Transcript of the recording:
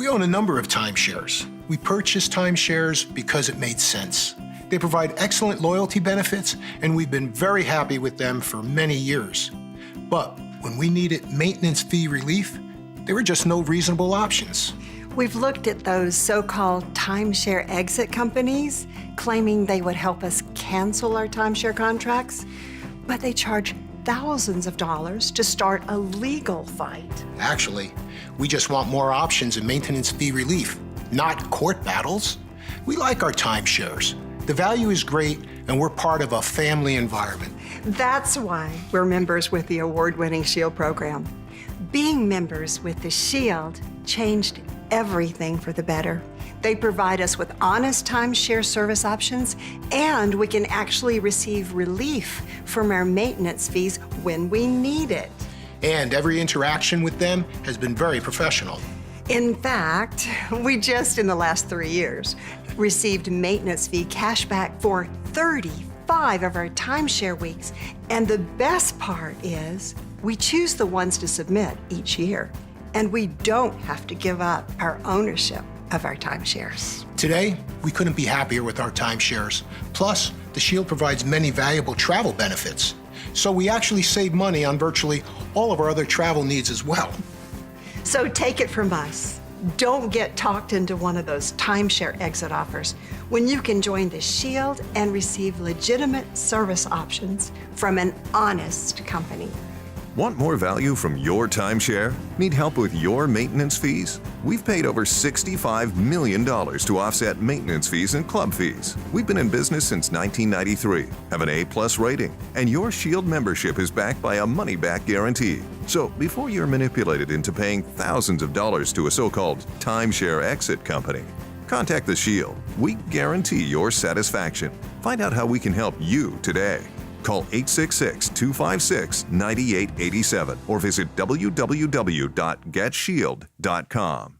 We own a number of timeshares. We purchased timeshares because it made sense. They provide excellent loyalty benefits, and we've been very happy with them for many years. But when we needed maintenance fee relief, there were just no reasonable options. We've looked at those so-called timeshare exit companies, claiming they would help us cancel our timeshare contracts, but they charge thousands of dollars to start a legal fight. Actually, we just want more options and maintenance fee relief, not court battles. We like our timeshares. The value is great, and we're part of a family environment. That's why we're members with the award-winning SHIELD program. Being members with the SHIELD changed everything for the better. They provide us with honest timeshare service options, and we can actually receive relief from our maintenance fees when we need it. And every interaction with them has been very professional. In fact, we just in the last 3 years received maintenance fee cashback for 35 of our timeshare weeks. And the best part is we choose the ones to submit each year, and we don't have to give up our ownership of our timeshares. Today, we couldn't be happier with our timeshares. Plus, the SHIELD provides many valuable travel benefits. So we actually save money on virtually all of our other travel needs as well. So take it from us. Don't get talked into one of those timeshare exit offers when you can join the SHIELD and receive legitimate service options from an honest company. Want more value from your timeshare? Need help with your maintenance fees? We've paid over $65 million to offset maintenance fees and club fees. We've been in business since 1993, have an A+ rating, and your SHIELD membership is backed by a money-back guarantee. So before you're manipulated into paying thousands of dollars to a so-called timeshare exit company, contact the SHIELD. We guarantee your satisfaction. Find out how we can help you today. Call 866-256-9887 or visit www.getshield.com.